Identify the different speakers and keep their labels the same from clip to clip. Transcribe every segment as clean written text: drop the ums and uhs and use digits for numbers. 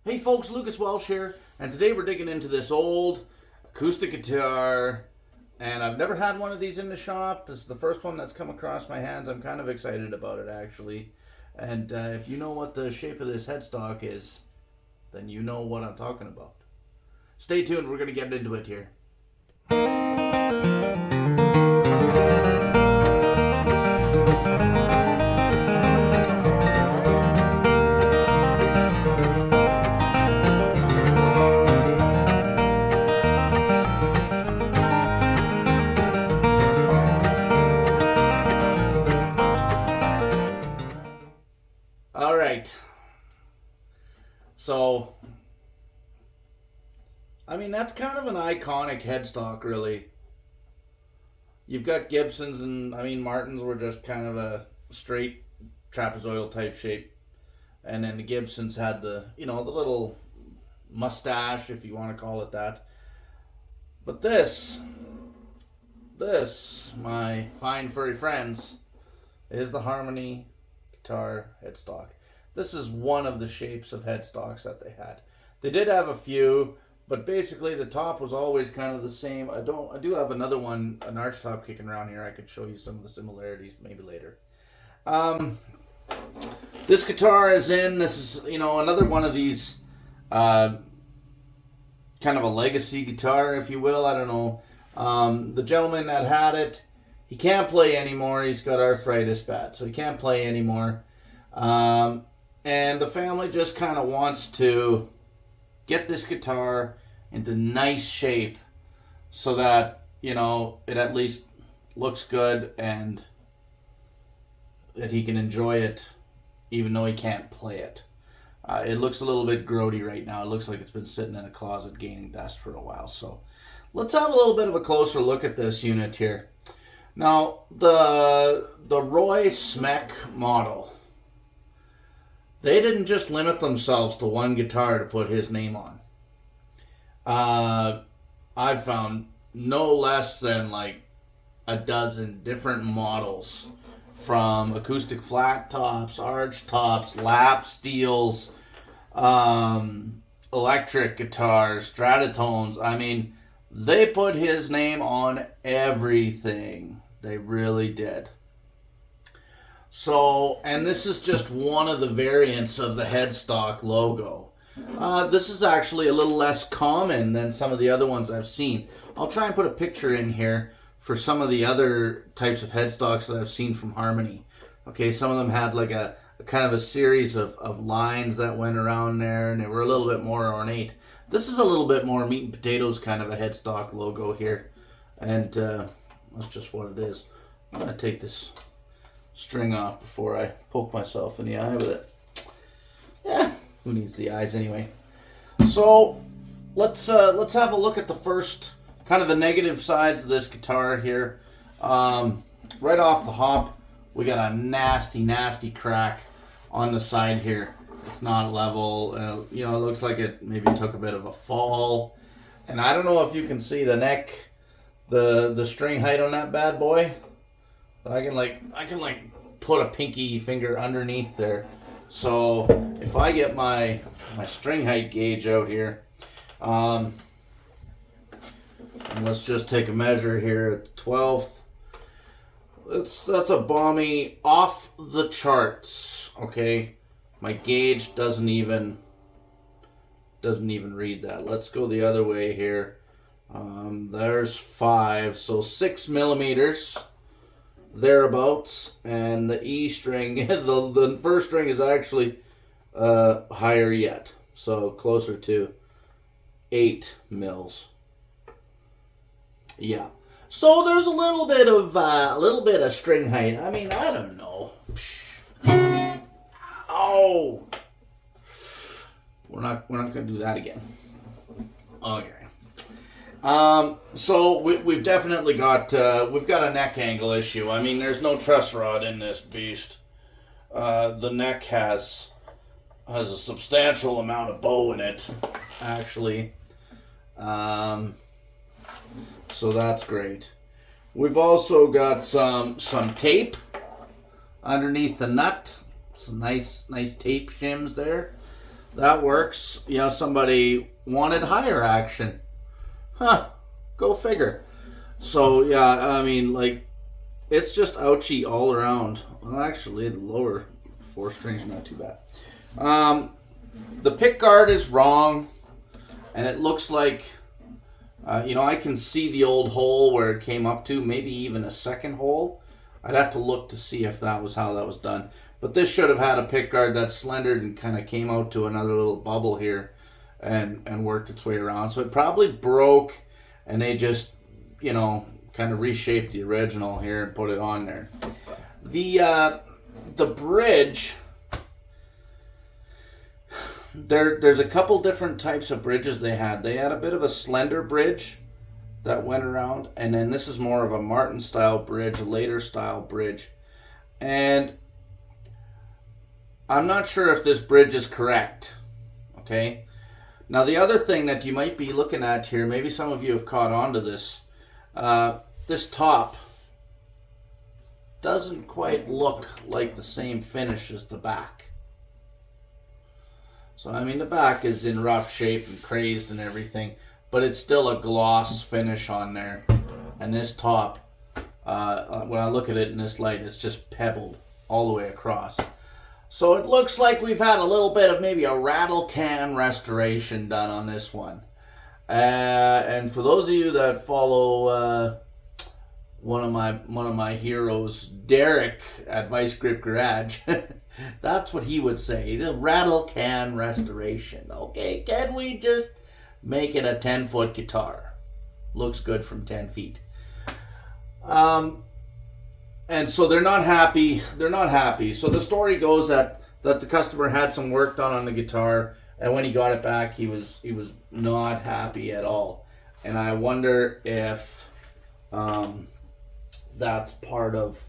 Speaker 1: Hey folks, Lucas Welsh here, and today we're digging into this old acoustic guitar, and I've never had one of these in the shop. This is the first one that's come across my hands. I'm kind of excited about it actually, and if you know what the shape of this headstock is, then you know what I'm talking about. Stay tuned, we're going to get into it here. All right. So, I mean, that's kind of an iconic headstock, really. You've got Gibsons and, I mean, Martins were just kind of a straight trapezoidal type shape. And then the Gibsons had the, the little mustache, if you want to call it that. But this, my fine furry friends, is the Harmony guitar headstock. This is one of the shapes of headstocks that they had. They did have a few, but basically the top was always kind of the same. I do have another one, an arch top kicking around here. I could show you some of the similarities maybe later. This guitar is this is, another one of these kind of a legacy guitar, if you will. I don't know. The gentleman that had it, he can't play anymore. He's got arthritis bad, so he can't play anymore. And the family just kind of wants to get this guitar into nice shape so that, it at least looks good and that he can enjoy it even though he can't play it. It looks a little bit grody right now. It looks like it's been sitting in a closet gaining dust for a while. So let's have a little bit of a closer look at this unit here. Now, the Roy Smeck model, they didn't just limit themselves to one guitar to put his name on. I've found no less than like a dozen different models, from acoustic flat tops, arch tops, lap steels, electric guitars, Stratatones. I mean, they put his name on everything. They really did. So, and this is just one of the variants of the headstock logo. This is actually a little less common than some of the other ones I've seen. I'll try and put a picture in here for some of the other types of headstocks that I've seen from Harmony. Okay, some of them had like a kind of a series of lines that went around there, and they were a little bit more ornate. This is a little bit more meat and potatoes kind of a headstock logo here. And that's just what it is. I'm going to take this string off before I poke myself in the eye with it. Yeah, who needs the eyes anyway? So let's have a look at the first kind of the negative sides of this guitar here. Right off the hop, we got a nasty crack on the side here. It's not level. It looks like it maybe took a bit of a fall. And I don't know if you can see the neck, the string height on that bad boy, but I can put a pinky finger underneath there. So if I get my string height gauge out here, and let's just take a measure here at the 12th. That's a balmy, off the charts. Okay, my gauge doesn't even read that. Let's go the other way here. There's 5, so 6 millimeters thereabouts, and the E string, the first string is actually higher yet, so closer to 8 mils. Yeah, so there's a little bit of string height. I mean, I don't know. Oh, we're not gonna do that again. Okay. So we've definitely got we've got a neck angle issue. I mean, there's no truss rod in this beast. The neck has a substantial amount of bow in it, actually. So that's great. We've also got some tape underneath the nut. Some nice tape shims there. that works. You know, somebody wanted higher action. Huh, go figure. So, yeah, I mean, like, it's just ouchy all around. Well, actually, the lower 4 strings not too bad. The pick guard is wrong, and it looks like, you know, I can see the old hole where it came up to, maybe even a second hole. I'd have to look to see if that was how that was done. But this should have had a pick guard that slendered and kind of came out to another little bubble here and worked its way around. So it probably broke, and they just, you know, kind of reshaped the original here and put it on there. The bridge, there's a couple different types of bridges they had. They had a bit of a slender bridge that went around, and then this is more of a Martin style bridge, a later style bridge. And I'm not sure if this bridge is correct. Okay. Now the other thing that you might be looking at here, maybe some of you have caught on to this, this top doesn't quite look like the same finish as the back. So I mean, the back is in rough shape and crazed and everything, but it's still a gloss finish on there. And this top, when I look at it in this light, it's just pebbled all the way across. So it looks like we've had a little bit of maybe a rattle can restoration done on this one. And for those of you that follow one of my heroes, Derek at Vice Grip Garage, that's what he would say. The rattle can restoration. Okay, can we just make it a 10-foot guitar? Looks good from 10 feet. And so they're not happy. They're not happy. So the story goes that the customer had some work done on the guitar, and when he got it back, he was not happy at all. And I wonder if that's part of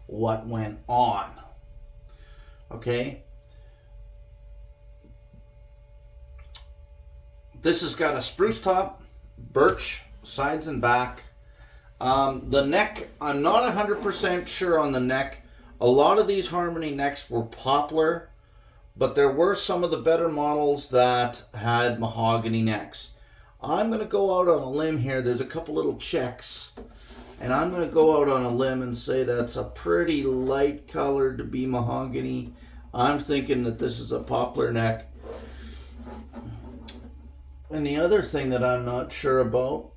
Speaker 1: what went on. Okay. This has got a spruce top, birch sides and back. The neck, I'm not 100% sure on the neck. A lot of these Harmony necks were poplar, but there were some of the better models that had mahogany necks. I'm going to go out on a limb here. There's a couple little checks, and I'm going to go out on a limb and say that's a pretty light color to be mahogany. I'm thinking that this is a poplar neck. And the other thing that I'm not sure about,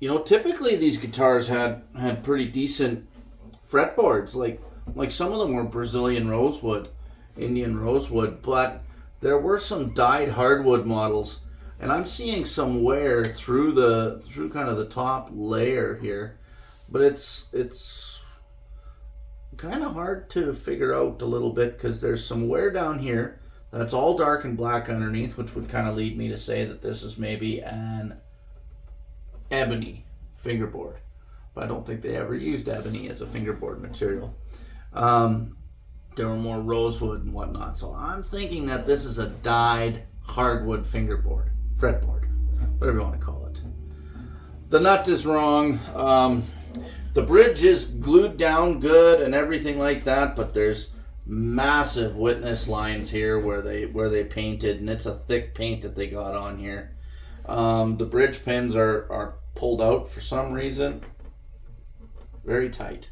Speaker 1: you know, typically these guitars had pretty decent fretboards. Like some of them were Brazilian rosewood, Indian rosewood, but there were some dyed hardwood models, and I'm seeing some wear through kind of the top layer here, but it's kind of hard to figure out a little bit because there's some wear down here that's all dark and black underneath, which would kind of lead me to say that this is maybe an ebony fingerboard, but I don't think they ever used ebony as a fingerboard material. There were more rosewood and whatnot, so I'm thinking that this is a dyed hardwood fingerboard, fretboard, whatever you want to call it. The nut is wrong. The bridge is glued down good and everything like that, but there's massive witness lines here where they painted, and it's a thick paint that they got on here. The bridge pins are pulled out for some reason, very tight.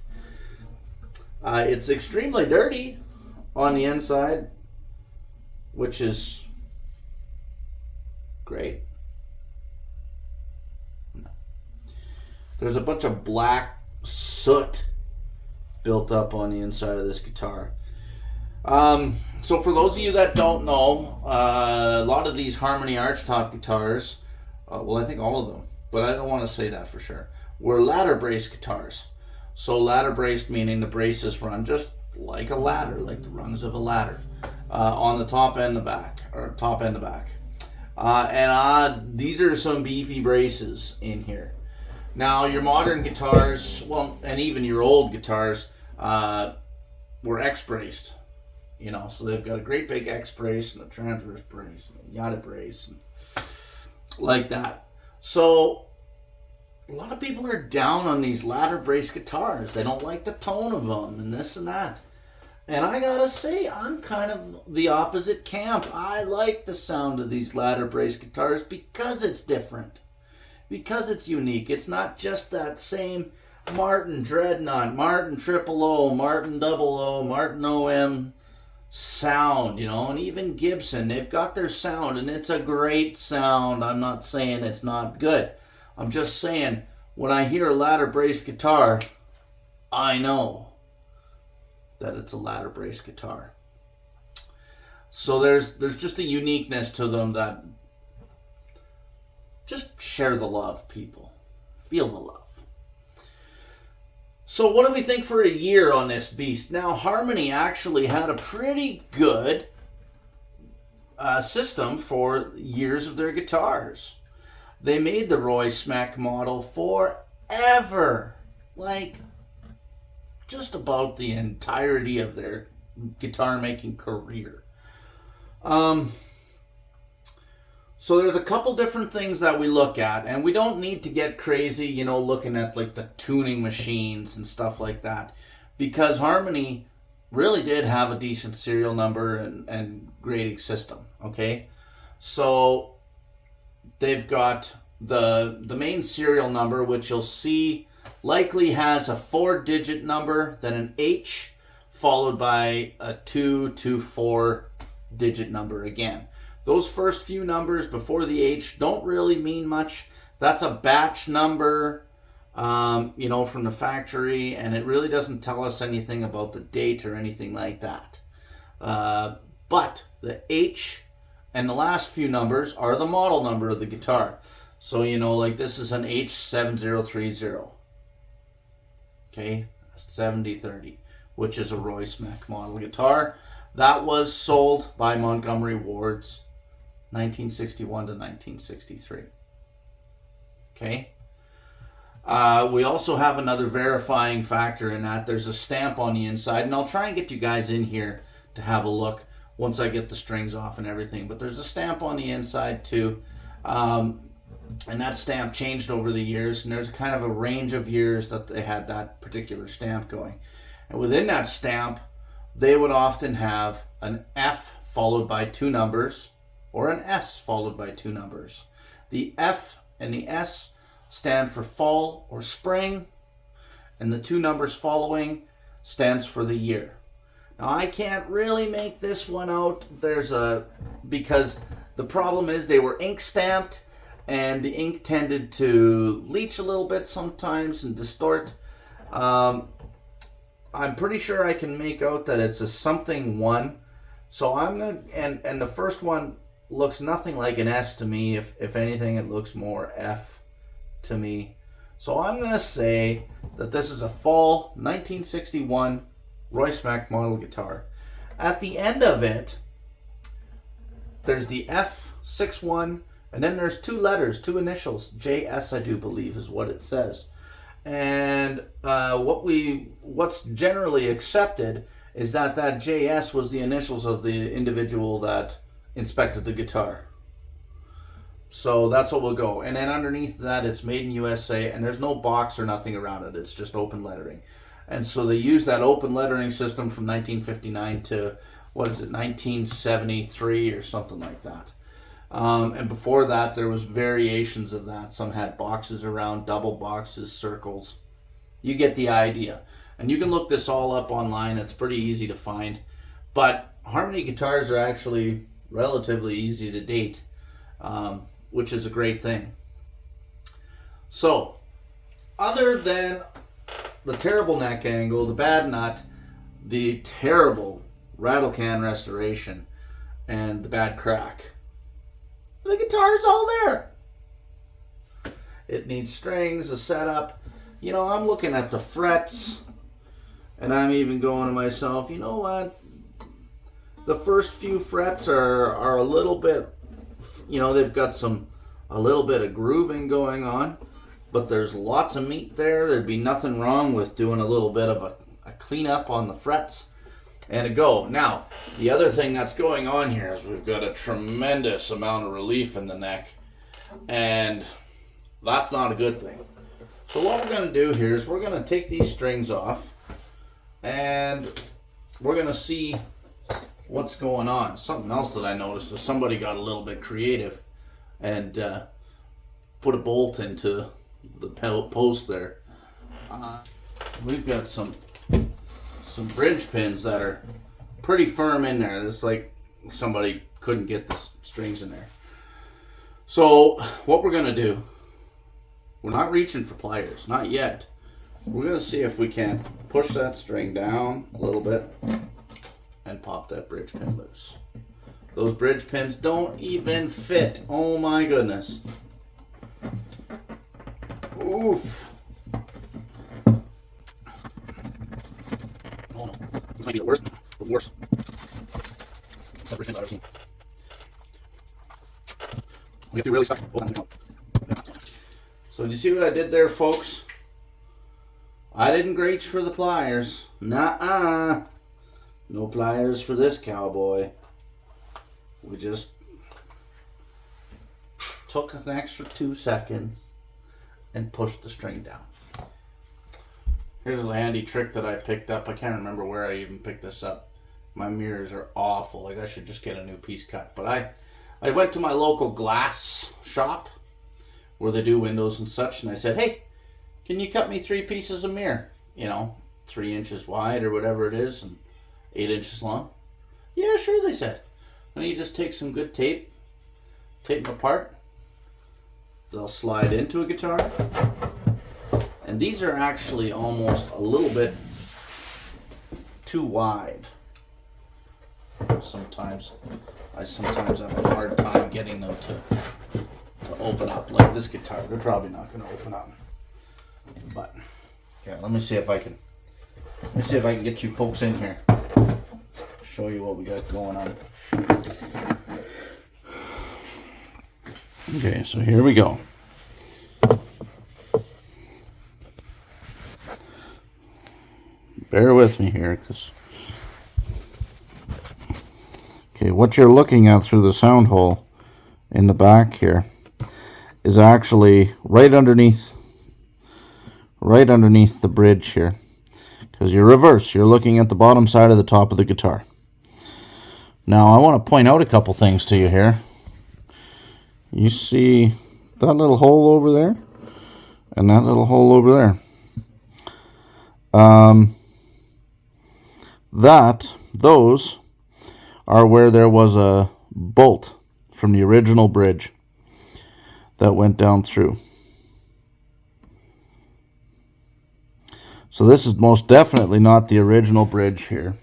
Speaker 1: It's extremely dirty on the inside, which is great. No. There's a bunch of black soot built up on the inside of this guitar. So for those of you that don't know, a lot of these Harmony archtop guitars, well, I think all of them, but I don't want to say that for sure, were ladder brace guitars. So ladder braced meaning the braces run just like a ladder, like the rungs of a ladder, on the top and the back, or top and the back. These are some beefy braces in here. Now your modern guitars, well, and even your old guitars, were X-braced. You know, so they've got a great big X brace and a transverse brace and a yada brace, and like that. So a lot of people are down on these ladder brace guitars. They don't like the tone of them and this and that. And I gotta say, I'm kind of the opposite camp. I like the sound of these ladder brace guitars because it's different. Because it's unique. It's not just that same Martin Dreadnought, Martin Triple O, Martin Double O, Martin OM sound, you know, and even Gibson. They've got their sound, and it's a great sound. I'm not saying it's not good. I'm just saying, when I hear a ladder brace guitar, I know that it's a ladder brace guitar. So there's just a uniqueness to them that just share the love, people. Feel the love. So what do we think for a year on this beast? Now, Harmony actually had a pretty good system for years of their guitars. They made the Roy Smeck model forever. Like, just about the entirety of their guitar making career. So there's a couple different things that we look at, and we don't need to get crazy, you know, looking at like the tuning machines and stuff like that, because Harmony really did have a decent serial number and grading system. Okay, so they've got the main serial number, which you'll see likely has a 4-digit number, then an H, followed by a 2 to 4-digit number again. Those first few numbers before the H don't really mean much. That's a batch number, you know, from the factory, and it really doesn't tell us anything about the date or anything like that. But the H and the last few numbers are the model number of the guitar. So, you know, like this is an H7030. Okay, 7030, which is a Roy Smeck model guitar. That was sold by Montgomery Ward's 1961 to 1963. Okay. We also have another verifying factor in that. There's a stamp on the inside, and I'll try and get you guys in here to have a look once I get the strings off and everything. But there's a stamp on the inside too. And that stamp changed over the years, and there's kind of a range of years that they had that particular stamp going. And within that stamp, they would often have an F followed by 2 numbers, or an S followed by 2 numbers. The F and the S stand for fall or spring, and the 2 numbers following stands for the year. Now, I can't really make this one out. Because the problem is they were ink stamped, and the ink tended to leach a little bit sometimes and distort. I'm pretty sure I can make out that it's a something 1. So I'm gonna, and the first one looks nothing like an S to me. If anything, it looks more F to me. So I'm gonna say that this is a fall 1961 Roy Smeck model guitar. At the end of it, there's the F61, and then there's 2 letters, 2 initials. JS, I do believe, is what it says. And what's generally accepted is that JS was the initials of the individual that inspected the guitar. So that's what we'll go. And then underneath that, it's made in USA, and there's no box or nothing around it. It's just open lettering. And so they use that open lettering system from 1959 to, 1973 or something like that. And before that, there was variations of that. Some had boxes around, double boxes, circles. You get the idea. And you can look this all up online. It's pretty easy to find. But Harmony guitars are actually relatively easy to date, which is a great thing. So, other than the terrible neck angle, the bad nut, the terrible rattle can restoration, and the bad crack, the guitar's all there. It needs strings, a setup. You know, I'm looking at the frets, and I'm even going to myself, you know what? The first few frets are a little bit, you know, they've got a little bit of grooving going on, but there's lots of meat there. There'd be nothing wrong with doing a little bit of a cleanup on the frets and a go. Now, the other thing that's going on here is we've got a tremendous amount of relief in the neck, and that's not a good thing. So what we're going to do here is we're going to take these strings off, and we're going to see what's going on. Something else that I noticed is somebody got a little bit creative and put a bolt into the post there. We've got some bridge pins that are pretty firm in there. It's like somebody couldn't get the strings in there. So what we're going to do, we're not reaching for pliers, not yet. We're going to see if we can push that string down a little bit and pop that bridge pin loose. Those bridge pins don't even fit. Oh my goodness. Oof. Oh no. This might be the worst. The worst. Bridge pins I've ever seen. We have to really stuck. So did you see what I did there, folks? I didn't reach for the pliers. Nuh-uh. No pliers for this cowboy. We just took an extra 2 seconds and pushed the string down. Here's a handy trick that I picked up. I can't remember where I even picked this up. My mirrors are awful. Like I should just get a new piece cut. But I went to my local glass shop where they do windows and such, and I said, hey, can you cut me 3 pieces of mirror? 3 inches wide or whatever it is, and 8 inches long. Yeah, sure, they said. And you just take some good tape them apart. They'll slide into a guitar. And these are actually almost a little bit too wide. Sometimes I have a hard time getting them to open up. Like this guitar, they're probably not going to open up. But okay, let me see if I can get you folks in here. Show you what we got going on. Okay, so here we go. Bear with me here, okay, what you're looking at through the sound hole in the back here is actually right underneath the bridge here. Because you're reverse, you're looking at the bottom side of the top of the guitar. Now, I want to point out a couple things to you here. You see that little hole over there? And that little hole over there. Those are where there was a bolt from the original bridge that went down through. So this is most definitely not the original bridge here.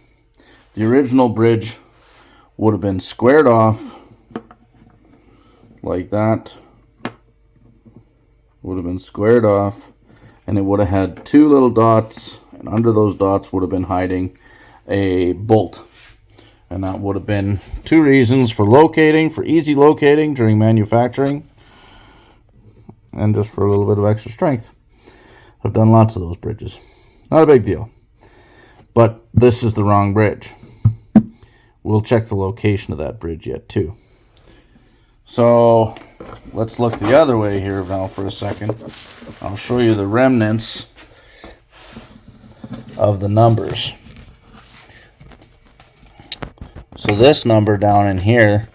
Speaker 1: The original bridge would have been squared off like that. Would have been squared off, and it would have had 2 little dots, and under those dots would have been hiding a bolt. And that would have been 2 reasons for easy locating during manufacturing, and just for a little bit of extra strength. I've done lots of those bridges. Not a big deal. But this is the wrong bridge. We'll check the location of that bridge yet too. So let's look the other way here, Val, for a second. I'll show you the remnants of the numbers. So this number down in here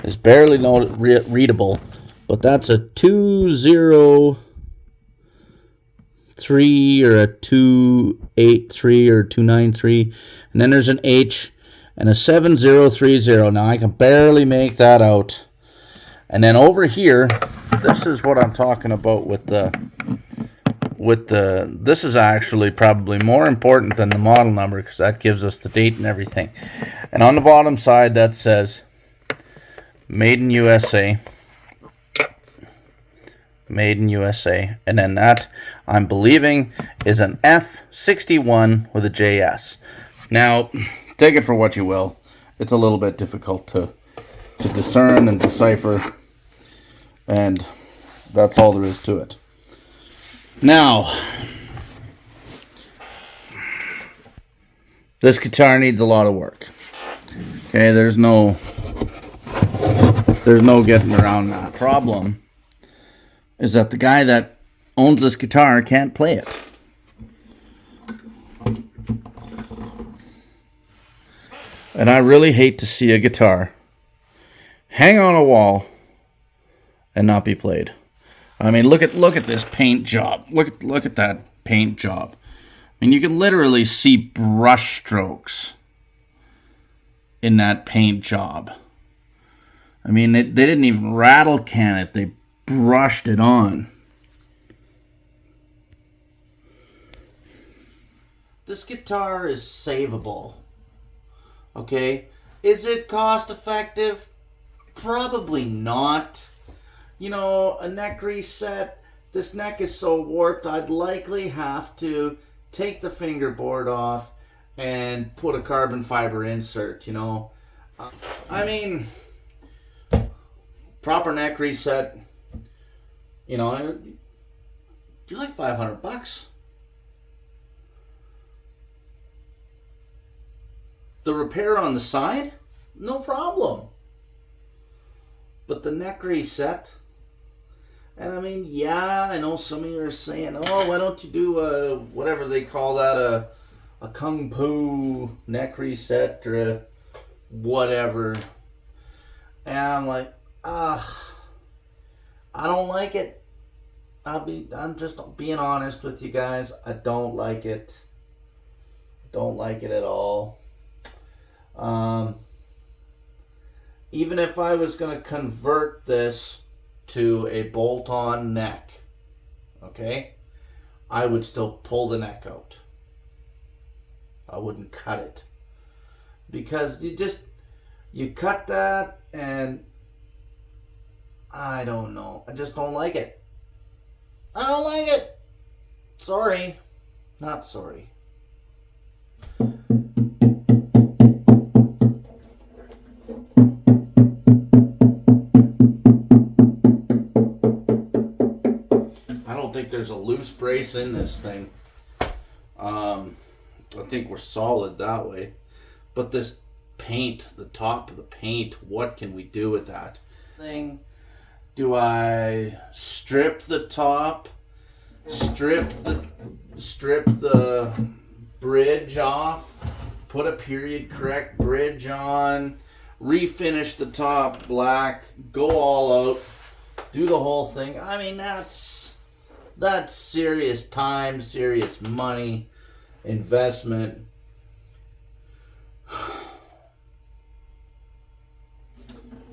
Speaker 1: is barely readable, but that's a 203 or a 283 or 293, and then there's an H and a 7030. Now I can barely make that out. And then over here, this is what I'm talking about with the this is actually probably more important than the model number, because that gives us the date and everything. And on the bottom side that says Made in USA. Made in USA. And then that, I'm believing, is an F61 with a JS. Now, take it for what you will. It's a little bit difficult to discern and decipher, and that's all there is to it. Now, this guitar needs a lot of work. Okay, there's no getting around that. Problem is that the guy that owns this guitar can't play it. And I really hate to see a guitar hang on a wall and not be played. I mean, look at this paint job. Look at that paint job. I mean, you can literally see brush strokes in that paint job. I mean, they didn't even rattle can it. They brushed it on. This guitar is savable. Okay? Is it cost effective? Probably not. You know, a neck reset, this neck is so warped, I'd likely have to take the fingerboard off and put a carbon fiber insert, you know. I mean, proper neck reset, you know, you're like $500. The repair on the side, no problem. But the neck reset, and I mean, yeah, I know some of you are saying, oh, why don't you do whatever they call that, a kung pu neck reset or a whatever. And I'm like, I don't like it. I'm just being honest with you guys. I don't like it. Don't like it at all. Even if I was going to convert this to a bolt-on neck, okay, I would still pull the neck out. I wouldn't cut it. Because you cut that and I don't know. I just don't like it. I don't like it. Sorry. Not sorry. There's a loose brace in this thing. I think we're solid that way. But this paint, the top of the paint, what can we do with that thing? Do I strip the top? Strip the bridge off? Put a period correct bridge on? Refinish the top black? Go all out? Do the whole thing? I mean, that's serious time, serious money, investment.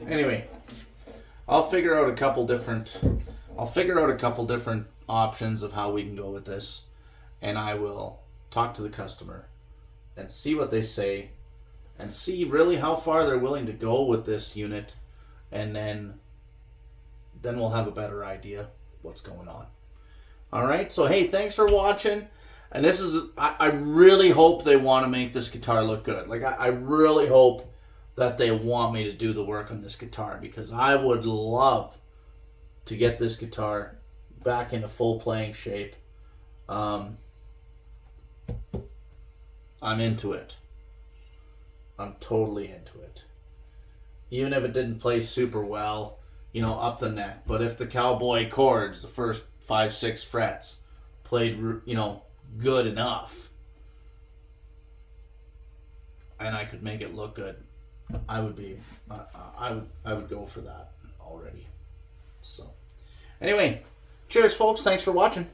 Speaker 1: Anyway, I'll figure out a couple different options of how we can go with this, and I will talk to the customer and see what they say and see really how far they're willing to go with this unit, and then we'll have a better idea what's going on. Alright, so hey, thanks for watching. And this is, I really hope they want to make this guitar look good. Like, I really hope that they want me to do the work on this guitar, because I would love to get this guitar back into full playing shape. I'm into it. I'm totally into it. Even if it didn't play super well, you know, up the neck. But if the cowboy chords, the first 5-6 frets, played, you know, good enough, and I could make it look good, I would go for that already. So, anyway, cheers, folks. Thanks for watching.